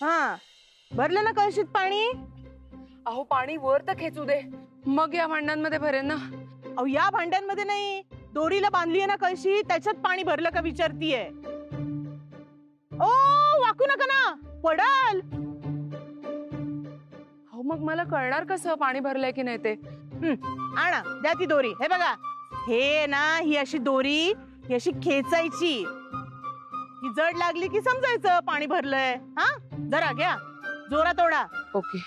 हा भरलं ना कळशीत पाणी? अहो पाणी वर तर खेचू दे, मग या भांड्यांमध्ये भरेन ना. अहो या भांड्यांमध्ये नाही, दोरीला बांधलीये ना कळशी, त्याच्यात पाणी भरलं का विचारतीये. ओ वाकू नका ना, पडाल. हो मग मला कळणार कसं पाणी भरलंय की नाही ते? आणा द्या ती दोरी. हे बघा, हे ना ही अशी दोरी, ही अशी खेचायची. ही जड लागली की समजायचं पाणी भरलंय. हा जरा घ्या, जोरात ओढा. ओके.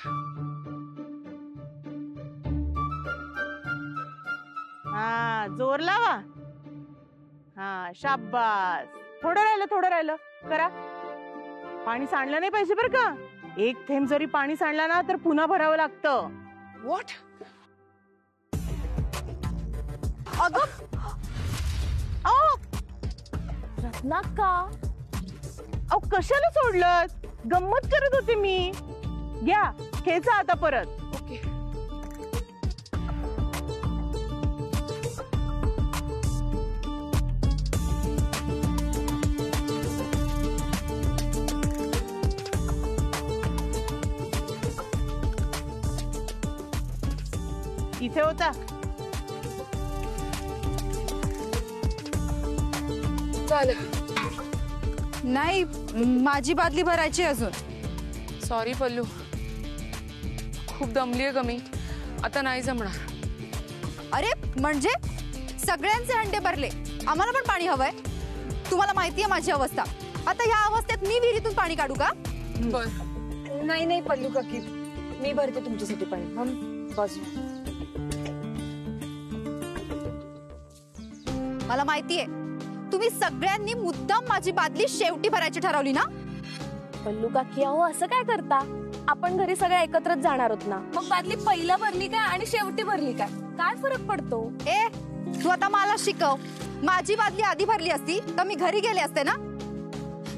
हा जोर लावा. हा शाबास. थोडं राहिलं करा. पाणी सांडलं नाही पाहिजे बरं का. एक थेंब जरी पाणी सांडला ना तर पुन्हा भरावं लागतं. व्हॉट? अगं रत्नाक्का, अहो कशाला सोडलं? गंमत करत होते मी. घ्या खेचा आता परत. ओके. इथे होता. चालेल. नाही माझी बादली भरायची अजून. सॉरी पल्लू, खूप दमलीये ग मी, आता नाही जमणार. अरे म्हणजे सगळ्यांचे हंडे भरले, आम्हाला पण पाणी हवंय. तुम्हाला माहितीये माझी अवस्था. आता या अवस्थेत मी विहिरीतून पाणी काढू का? बर. नाही नाही पल्लू काकी, मी भरते तुमच्यासाठी पाणी. हम बस. मला माहितीये तुम्ही सगळ्यांनी मुद्दाम माझी बादली शेवटी भरायची ठरवली ना. पल्लू काकी अहो असं काय करता, आपण घरी सगळ्या एकत्रच जाणार आहोत ना. मग बादली पहिला भरली काय आणि शेवटी भरली काय, काय फरक पडतो? ए तू आता मला शिकव. माझी बादली आधी भरली असती तर मी घरी गेले असते ना.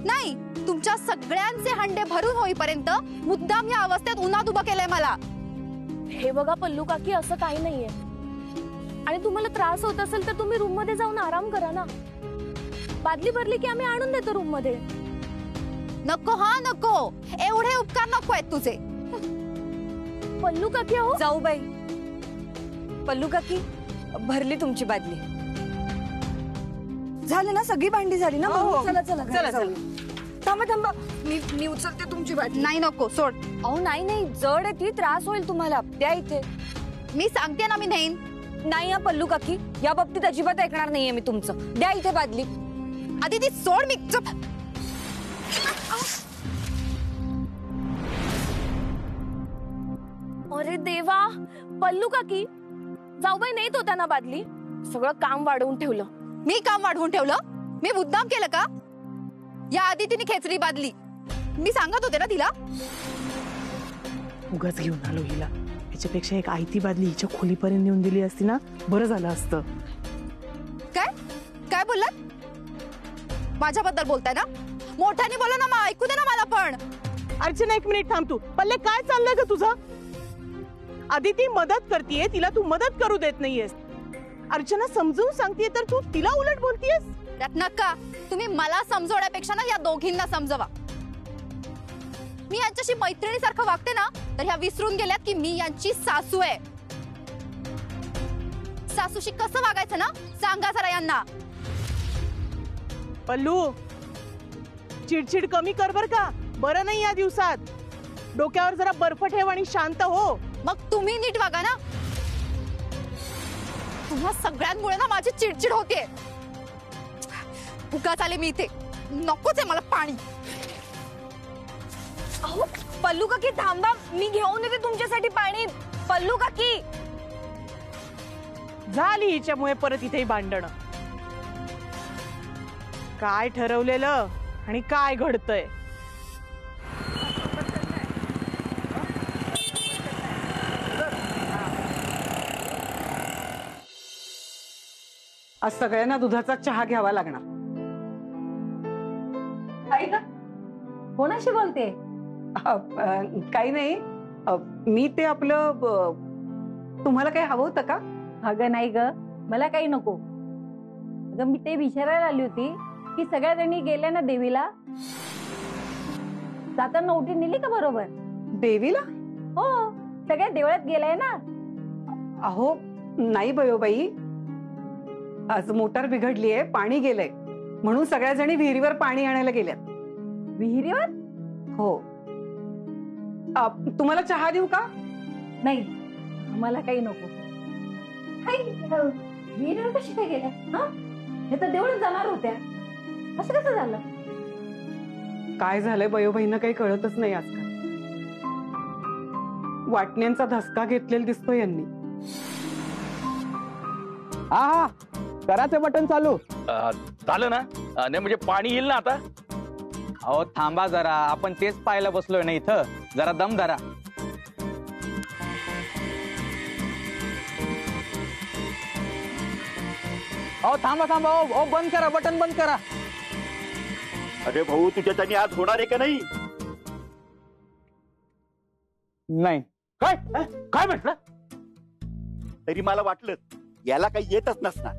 नाही, तुमच्या सगळ्यांचे हंडे भरून होईपर्यंत मुद्दाम या अवस्थेत उन्हात उभं केलंय मला. हे बघा पल्लू काकी, असं काही नाहीये. आणि तुम्हाला त्रास होत असेल तर तुम्ही रूम मध्ये जाऊन आराम करा ना. बादली भरली की आम्ही आणून देतो रूम मध्ये. नको हा नको, एवढे उपकार नको आहेत तुझे. पल्लू काकी अहो. जाऊ बाई. पल्लू काकी भरली तुमची बादली. झालं ना, सगळी भांडी झाली ना. चला चला चला चला. थांबा थांबा, मी उचलते तुमची बादली. नाही नको सोड. अहो नाही नाही, जड आहे ती, त्रास होईल तुम्हाला. द्या इथे. मी सांगते ना मी नेईन. नाही या पल्लू काकी, या बाबतीत अजिबात ऐकणार नाहीये मी तुमचं. द्या इथे बादली. आधी ती सोड. मी अरे देवा, पल्लू काकी जाऊबाई नेत होत्या ना बादली, सगळं काम वाढवून ठेवलं. मी काम वाढवून ठेवलं? मी मुद्दाम केलं का? या आधी तिने खेचली बादली. मी सांगत होते ना तिला. उगाच घेऊन आलो हिला. याच्यापेक्षा एक आयती बादली हिच्या खोलीपर्यंत नेऊन दिली असती ना, बरं झालं असतं. काय काय बोललात? माझ्याबद्दल बोलताय ना? मोठ्याने बोला ना, मग ऐकू दे ना मला पण. अर्चना एक मिनिट थांब तू. पल्ले काय चाललंय ग तुझं? आधी ती मदत करतीये, तिला तू मदत करू देत नाहीयेस. अर्चना समजून सांगतीये तर तू तिला उलट बोलतीयेस. रत्नाक्का, तुम्ही मला समजवण्यापेक्षा ना या दोघींना समजवा. मी यांच्याशी मैत्रिणीसारखं वागते ना, तर ह्या विसरून गेल्यात की मी यांची सासू आहे. सासूशी कसं वागायचं ना, सांगा जरा यांना. पल्लू चिडचिड कमी कर बर का. बरं नाही या दिवसात. डोक्यावर जरा बर्फ ठेव आणि शांत हो. मग तुम्ही नीट वागा ना. तुम्हा सगळ्यांमुळे ना माझी चिडचिड होते. उगाच आले मी इथे. नकोच आहे मला पाणी. अहो पल्लू काकी थांबा, मी घेऊन येते तुमच्यासाठी पाणी. पल्लू काकी. झाली हिच्यामुळे परत इथे भांडणं. काय ठरवलेलं आणि काय घडतंय. आज सगळ्यांना दुधाचा चहा घ्यावा लागणार. कोणाशी बोलते? काही नाही. मी ते आपलं तुम्हाला काही हवं होतं का? अगं नाही ग, मला काही नको. अगं मी ते विचारायला आली होती की सगळ्या जणी गेल्या ना देवीला. जाताना उठी नेली का बरोबर? देवीला? हो, सगळ्या देवळात गेलाय ना. अहो नाही बयोबाई, आज मोटार बिघडलीये, पाणी गेलंय म्हणून सगळ्या जणी विहिरीवर पाणी आणायला गेल्यात. विहिरीवर? हो. तुम्हाला चहा देऊ का? नाही, आम्हाला काही नको. विहिरीवर कशी काय गेल्या? हा, हे तर देवळात जाणार होत्या. असं कसं झालं? काय झालंय बयोबाईंना काही कळतच नाही आजकाल. वाटण्यांचा धसका घेतलेला दिसतोय यांनी. हा, कराचे बटन चालू झालं ना? नाही म्हणजे पाणी येईल ना आता? अहो थांबा जरा, आपण तेच पाहायला बसलोय ना इथं. जरा दम धरा. अहो थांबा थांबा, ओ बंद करा, बटन बंद करा. अरे भाऊ, तुझ्याच्यानी आज होणार आहे का नाही? नाही. काय काय म्हटलं? तरी मला वाटलं याला काही येतच नसणार.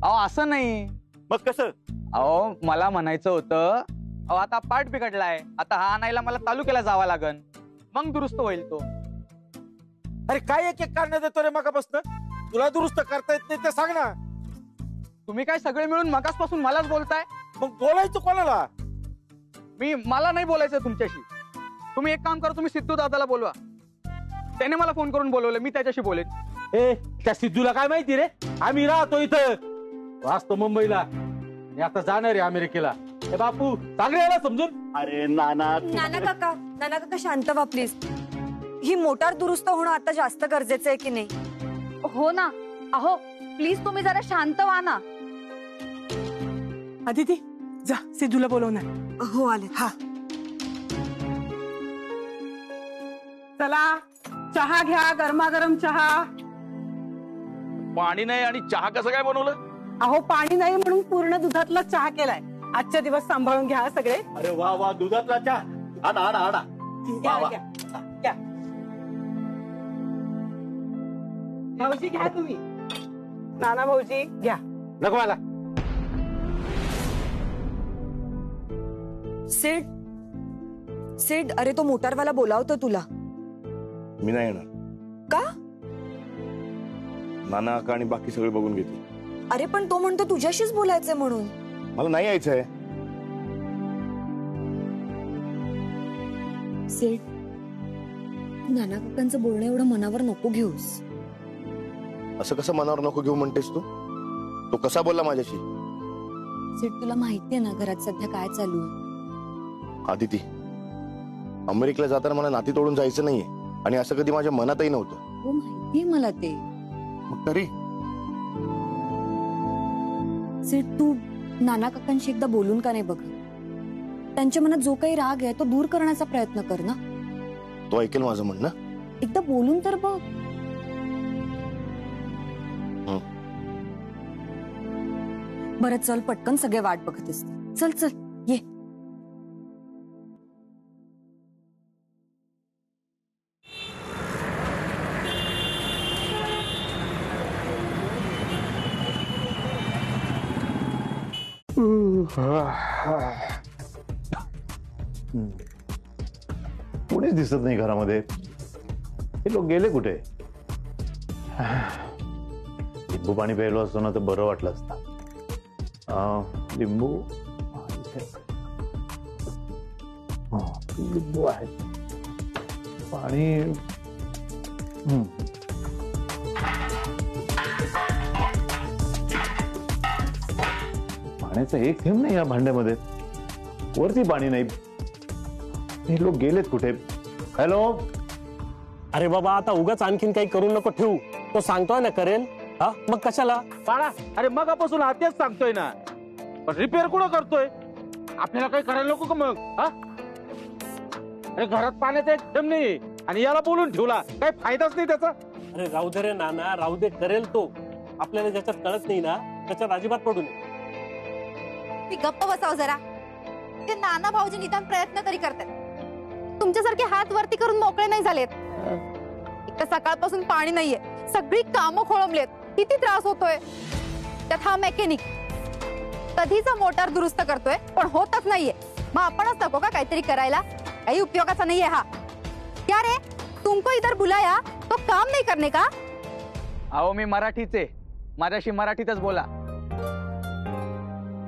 अहो असं नाही. मग कसं? अहो मला म्हणायचं होतं, अहो आता पार्ट बिघडलाय, आता हा आणायला मला तालुक्याला जावं लागन, मग दुरुस्त होईल तो. अरे काय एक एक कारण देतो रे मगापासून? तुला दुरुस्त करता येत नाही ते सांग ना. तुम्ही काय सगळे मिळून मगासपासून मलाच बोलताय? मग बोलायचं कोणाला? मला नाही बोलायचं तुमच्याशी. तुम्ही एक काम करा, तुम्ही सिद्धू दादाला बोलवा. त्याने मला फोन करून बोलवलं, मी त्याच्याशी बोलेन. ए, त्या सिद्धूला काय माहिती रे? आम्ही राहतो इथं, वाचतो मुंबईला आणि आता जाणार आहे अमेरिकेला. ए बापू, चांगले याला समजून. अरे नाना नाना काका शांत व्हा प्लीज. ही मोटार दुरुस्त होणं आता जास्त गरजेचं आहे की नाही? हो ना. अहो प्लीज तुम्ही जरा शांत व्हा ना. आदिती जा, सिद्धूला बोलवणार. हो आले. हा चला, चहा घ्या, गरमागरम चहा. पाणी नाही आणि चहा कसं काय बनवलं? अहो पाणी नाही म्हणून पूर्ण दुधातला चहा केलाय. आजच्या दिवस सांभाळून घ्या सगळे. अरे वा वा, दुधातला चहा. आणा आणा आणा. घ्या, घ्या, घ्या. भाऊजी घ्या तुम्ही. नाना भाऊजी घ्या. नको मला. सेठ, अरे तो मोटारवाला बोलावतो तुला. मी नाही येणार. का? नाना का आणि बाकी सगळे बघून घेतील. अरे पण तो म्हणतो तुझ्याशीच बोलायचंय म्हणून. मला नाही यायचंय. सेठ, नाना काकांचं बोलणं एवढं मनावर नको घेऊस. असं कसं मनावर नको घेऊ म्हणतेस तू? तो कसा बोलला माझ्याशी? सेठ, तुला माहितीये ना घरात सध्या काय चालू आहे? आदिती, अमेरिकेला जाताना मला नाती तोडून जायचं नाहीये आणि असं कधी माझ्या मनातही नव्हतं. हो माहितीये मला ते. मग तरी सेठ, तू नाना काकांशी एकदा बोलून का नाही बघ? त्यांच्या मनात जो काही राग आहे तो दूर करण्याचा प्रयत्न कर ना. तो ऐकेल माझं म्हणणं? एकदा बोलून तर बघ. बरं चल, पटकन सगळे वाट बघत असते. चल चल ये. कोणीच दिसत नाही घरामध्ये. हे लोक गेले कुठे? लिंबू पाणी प्यायलो असतो ना तर बरं वाटलं असतं. लिंबू लिंबू आहे, पाणी. पाण्याचं एक थेंब नाही या भांड्यामध्ये. वरती पाणी नाही. हे लोक गेलेत कुठे? हॅलो. अरे बाबा, आता उगाच आणखीन काही करू नको ठेवू. तो सांगतोय ना करेल. हा मग कशाला? बाळा, अरे मगापासून तेच सांगतोय ना. पण रिपेअर कुठं करतोय? आपल्याला काही करायला नको का मग? हा, अरे घरात पाण्याचा एक थेंब नाही आणि याला बोलून ठेवला, काही फायदाच नाही त्याचा. अरे राहू दे रे नाना, राहू दे, करेल तो. आपल्याला ज्याच्यात कळत नाही ना त्याच्यात अजिबात पडू नये. मी गप्प बसाव जरा. ते नाना भाऊजी निदान प्रयत्न तरी करतात. तुमच्यासारखे हात वरती करून मोकळे नाही झालेत. एक तर सकाळपासून पाणी नाहीये, सगळी कामं खोळंबलेत. किती त्रास होतोय. त्यात हा मेकॅनिक कधीचा मोटार दुरुस्त करतोय पण होतच नाहीये. मग आपणच नको का काहीतरी करायला? काही उपयोगाचा नाहीये हा. क्या रे, तुमको इधर बुलाया तो काम नहीं करने का? अहो मी मराठीचे, माझ्याशी मराठीतच बोला.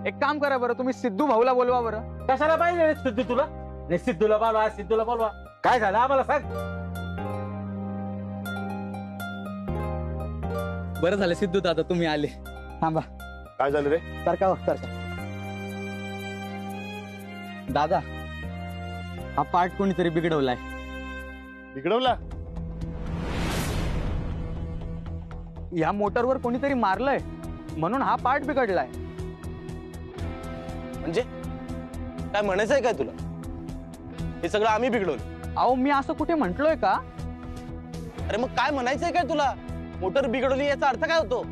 एक काम करा बरं, तुम्ही सिद्धू भाऊला बोलवा बरं. कशाला पाहिजे सिद्धू तुला? नाही सिद्धूला बोलवा, सिद्धूला बोलवा. काय झालं आम्हाला सांग. बरं झालं सिद्धू दादा तुम्ही आले. थांबा. काय झालं रे? सारखा सारखा. दादा, हा पार्ट कोणीतरी बिघडवलाय. बिघडवला? या मोटरवर कोणीतरी मारलंय म्हणून हा पार्ट बिघडलाय. म्हणजे काय म्हणायचंय काय तुला? हे सगळं आम्ही बिघडवलं? अहो मी असं कुठे म्हंटलोय का? अरे मग काय म्हणायचंय काय तुला? मोटर बिघडवली याचा अर्थ काय होतो?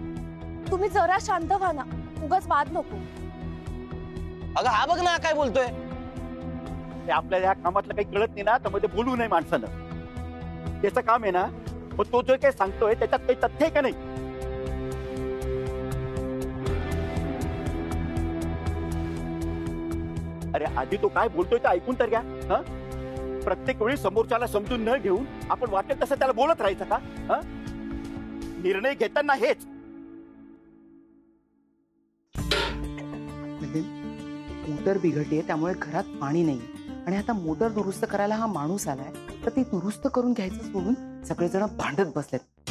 तुम्ही जरा शांत व्हा ना, उगाच वाद नको. अगं हा बघ ना काय बोलतोय. आपल्याला या कामातलं काही कळत नाही ना, तर मध्ये बोलू नये माणसानं. त्याचं काम आहे ना, मग तो जो काही सांगतोय त्याच्यात काही तथ्य आहे का नाही? अरे आधी तो काय बोलतोय ते ऐकून तर घ्या. प्रत्येक वेळी समोरच्याला समजून न घेऊन आपण वाटेल तसं त्याला बोलत राहायचं का? निर्णय घेताना हेच. मोटर बिघडली आहे त्यामुळे घरात पाणी नाही आणि आता मोटर दुरुस्त करायला हा माणूस आलाय, तर ती दुरुस्त करून घ्यायचं सोडून सगळेजण भांडत बसलेत.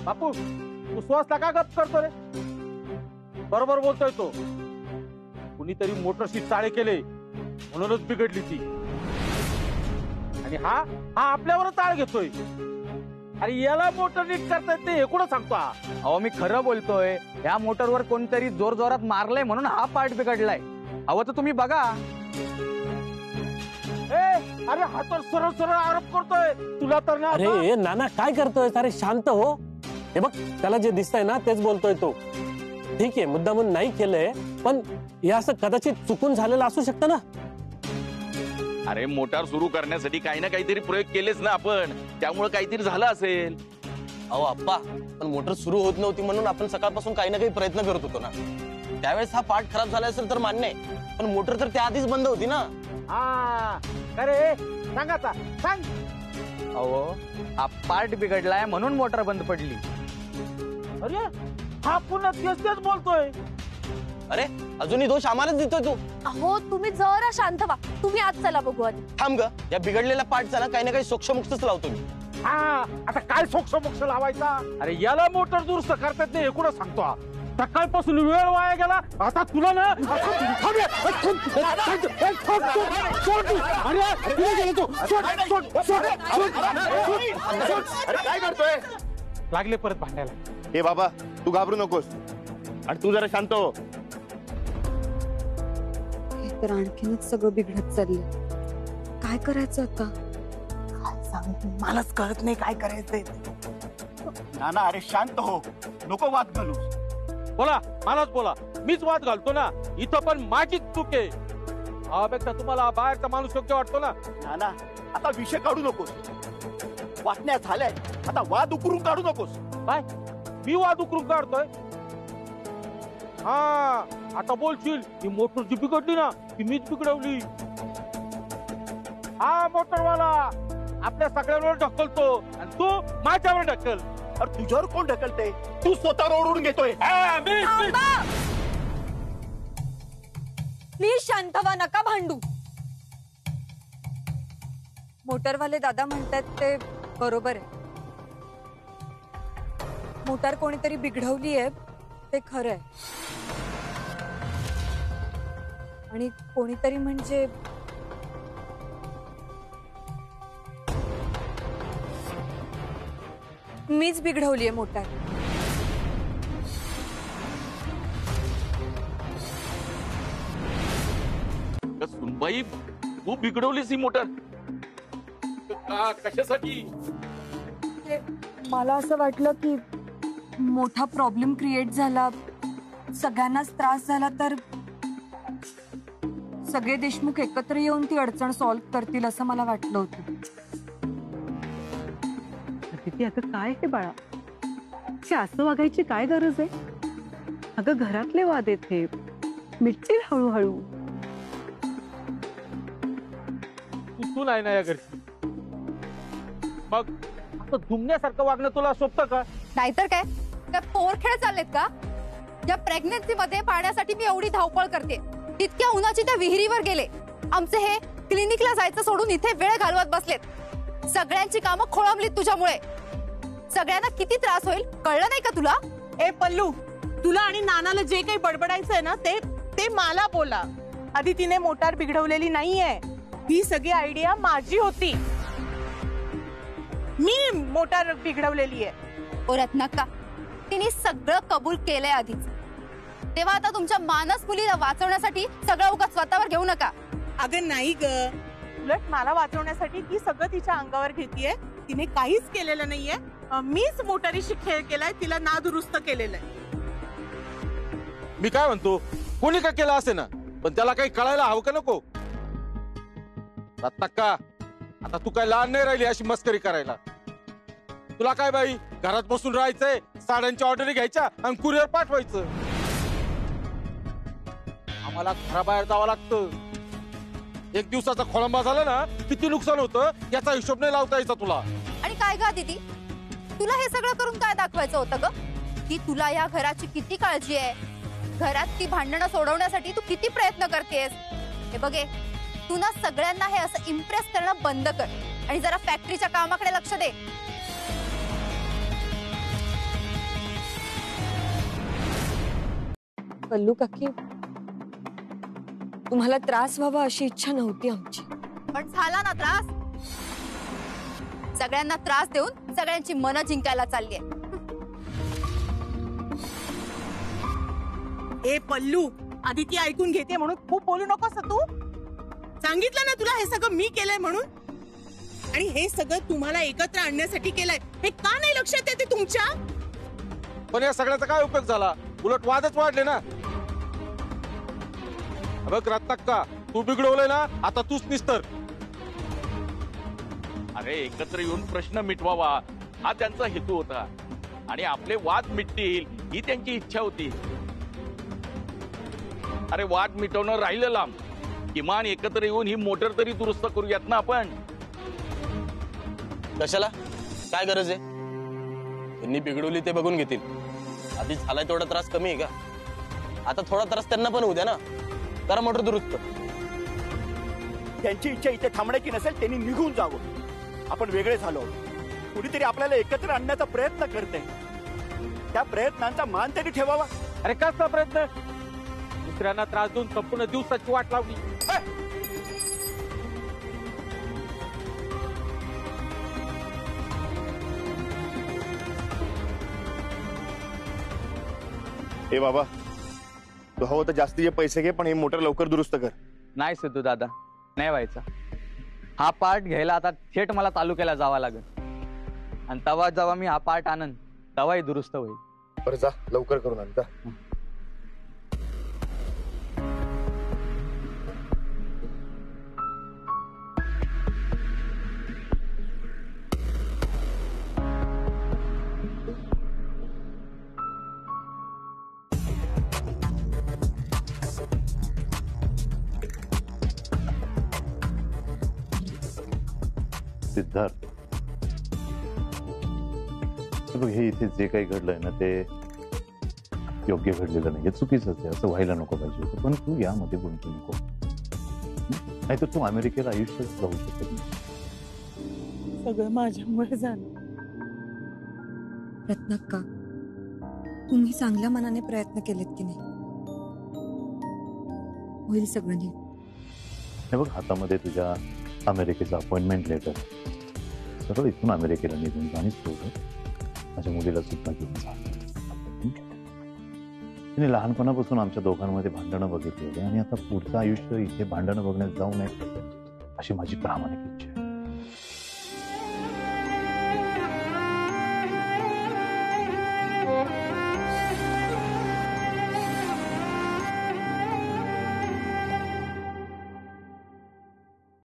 बापू तू सुहासला का गप करतो रे? बरोबर बोलतोय तो. कुणीतरी मोटरशी चाळे केले म्हणूनच बिघडली ती. आणि हा आपल्यावर चाळ घेतोय. अरे याला मोटर नीट करता येते हे कुठं सांगतो? अहो मी खरं बोलतोय. या मोटरवर कोणतरी जोर जोरात मारलंय म्हणून हा पार्ट बिघडलाय. अहो तर तुम्ही बघा. अरे हा तर सरळ सरळ आरोप करतोय तुला तर ना. अरे नाना काय करतोय? अरे शांत हो. हे बघ त्याला जे दिसतंय ना तेच बोलतोय तो. ठीक आहे मुद्दामून नाही केलंय, पण हे असं कदाचित चुकून झालेलं असू शकतं ना. अरे मोटार सुरू करण्यासाठी काही ना काहीतरी प्रयोग केलेच ना आपण, त्यामुळे काहीतरी झालं असेल. अहो आप्पा, पण मोटर सुरू होत नव्हती म्हणून आपण सकाळपासून काही ना काही प्रयत्न करत होतो ना. त्यावेळेस हा पार्ट खराब झाला असेल तर मान्य आहे, पण मोटर तर त्याआधीच बंद होती ना. अरे सांग आता सांग. अहो हा पार्ट बिघडलाय म्हणून मोटर बंद पडली. अरे हा पुन्हा तेच बोलतोय. अरे अजूनही दोष आम्हालाच देतोय तू. अहो तुम्ही जरा शांत व्हा. तुम्ही आज चला बघू आधी. थांब ग, या बिघडलेल्या पार्टचा ना काही ना काही सोक्षमोक्षच लावतो मी. आता काय सोक्षमोक्ष लावायचा? अरे याला मोटर दुरुस्त करतात नाही हे कुठं सांगतो? सकाळपासून वेळ वाया गेला. आता तुला ना काय करतोय? लागले परत भांडायला. हे बाबा तू घाबरू नकोस आणि तू जरा शांत हो. तर आणखीनच सगळं बिघडत चाललंय. काय करायचं आता? मलाच कळत नाही काय करायचंय. नाना अरे शांत हो, नको वाद घालू. बोला मलाच बोला, मीच वाद घालतो ना. इथं पण माझीच चूक आहे. यापेक्षा तुम्हाला बाहेरचा माणूस योग्य वाटतो ना. नाना आता विषय काढू नकोस. वाटण्या झाल्याय, आता वाद उकरून काढू नकोस. काय मी वाद उकरून काढतोय? आता बोलशील ही मोटर जी बिघडली ना ती मीच बिघडवली. हा मोटरवाला आपल्या सगळ्यांवर ढकलतो आणि तू माझ्यावर ढकल. अरे तुझ्यावर कोण ढकलते? तू स्वतःवर ओढून घेतोय. प्लीज शांत व्हा, नका भांडू. मोटरवाले दादा म्हणतात ते बरोबर आहे. मोटार कोणीतरी बिघडवली आहे ते खरं आहे. आणि कोणीतरी म्हणजे मीच बिघडवली आहे मोटार. सुनबाई तू बिघडवलीस ही मोटर? कशासाठी? मला असं वाटलं की मोठा प्रॉब्लेम क्रिएट झाला, सगळ्यांनाच त्रास झाला तर सगळे देशमुख एकत्र येऊन ती अडचण सॉल्व्ह करतील असं मला वाटलं होतं. अदिती अगं काय हे बाळा, असं वागायची काय गरज आहे? अगं घरातले वाद आहेत हे, मिटतील हळूहळू. सुन आहे ना या घरी. मग असं धुमण्यासारखं वागणं तुला सोपतं का? नाहीतर काय पोरखेळ चाललेत का? या प्रेग्नन्सी मध्ये पाण्यासाठी मी एवढी धावपळ करते, इतक्या उन्हाची त्या विहिरीवर गेले. आमचे हे क्लिनिकला जायचं सोडून इथे वेळ घालवत बसलेत. सगळ्यांची कामं खोळंबलीत तुझ्यामुळे. सगळ्यांना किती त्रास होईल कळलं नाही का तुला? ए पल्लू, तुला आणि नानाला जे काही बडबडायचंय ना ते मला बोला. आधी तिने मोटार बिघडवलेली नाहीये. ही सगळी आयडिया माझी होती. मी मोटार बिघडवलेली आहे. ओ रत्नाक्का, तिने सगळं कबूल केलंय आधीच. तेव्हा आता तुमच्या मानस मुलीला वाचवण्यासाठी सगळं उगाच स्वतःवर घेऊ नका. अगं नाही ग, उलट मला वाचवण्यासाठी ती सगळं तिच्या अंगावर घेतीये. तिने काहीच केलेलं नाहीये. मीच मोटारीशी खेळ केलाय, तिला नादुरुस्त केलेलं आहे. मी काय म्हणतो, कोणी का केलं असे ना, पण त्याला काही कळायला हवं का नको? रत्नाक्का, आता तू काय लहान नाही राहिली अशी मस्करी करायला. तुला काय बाई घरात बसून राहायचंय, साड्यांच्या ऑर्डरी घ्यायच्या आणि कुरिअर पाठवायचं. आम्हाला घराबाहेर जावं लागतं. एक दिवसाचा खोळंबा झाला ना, किती नुकसान होतं याचा हिशोब नाही लावता यायचा तुला. आणि काय गा दीदी, तुला हे सगळं करून काय दाखवायचं होतं ग? की तुला या घराची किती काळजी आहे, घरात ती भांडणं सोडवण्यासाठी तू किती प्रयत्न करतेस. हे बघे, तू ना सगळ्यांना हे असं इम्प्रेस करणं बंद कर आणि जरा फॅक्टरीच्या कामाकडे लक्ष दे. पल्लू काकी, तुम्हाला त्रास व्हावा अशी इच्छा नव्हती आमची, पण झाला ना त्रास. सगळ्यांना त्रास देऊन सगळ्यांची मनं जिंकायला चाललीये. ए पल्लू, आधी ती ऐकून घेते म्हणून खूप बोलू नकोस तू. सांगितलं ना तुला हे सगळं मी केलंय म्हणून. आणि हे सगळं तुम्हाला एकत्र आणण्यासाठी केलंय. हे का नाही लक्षात येते तुमच्या? पण या सगळ्याचा काय उपयोग झाला? उलट वादच वाढले ना. बघ रत्नाक्का, तू बिघडवलंय ना, आता तूच निस्तर. अरे एकत्र येऊन प्रश्न मिटवावा हा त्यांचा हेतू होता आणि आपले वाद मिटतील ही त्यांची इच्छा होती. अरे वाद मिटवणं राहिलं लांब, किमान एकत्र येऊन ही मोटर तरी दुरुस्त करूयात ना आपण. कशाला? काय गरज आहे? त्यांनी बिघडवली ते बघून घेतील. आधी झालाय तेवढा त्रास कमी आहे का? आता थोडा त्रास त्यांना पण होऊ द्या ना. करा मोटर दुरुस्त. त्यांची इच्छा इथे थांबण्याची नसेल, त्यांनी निघून जावं. आपण वेगळे झालो. कुणीतरी आपल्याला एकत्र आणण्याचा प्रयत्न करते. त्या प्रयत्नांचा मान तरी ठेवावा. अरे कसला प्रयत्न? दुसऱ्यांना त्रास देऊन संपूर्ण दिवसाची वाट लावली. ए बाबा, तू हवं तर जास्तीचे पैसे घे, पण हे मोटर लवकर दुरुस्त कर. नाही सिद्धू दादा, नाही व्हायचं. हा पार्ट घ्यायला आता थेट मला तालुक्याला जावं लागेल आणि तेव्हा जेव्हा मी हा पार्ट आणन तेव्हाही दुरुस्त होईल. बरं जा, लवकर करून आण जा. सिद्धार्थ, बघ हे इथे जे काही घडलंय ना ते योग्य घडलेलं नाही, चुकीचंच आहे. असं व्हायला नको पाहिजे होतं. पण तू यामध्ये गुंतू नको, नाहीतर तू अमेरिकेला आयुष्य जाऊ शकत नाही. सगळं माझ्यामुळे झालं. रत्नाक्का, तुम्ही चांगल्या मनाने प्रयत्न केलेत की नाही, होईल सगळं नीट. हे बघ, हातामध्ये तुझ्या अमेरिकेचं अपॉइंटमेंट लेटर. सरळ इथून अमेरिकेला निघून जा आणि सोबत माझ्या मुलीला सुद्धा घेऊन जा. तिने लहानपणापासून आमच्या दोघांमध्ये भांडणं बघितलेली आणि आता पुढचं आयुष्य इथे भांडणं बघण्यात जाऊ नये अशी माझी प्रामाणिक इच्छा.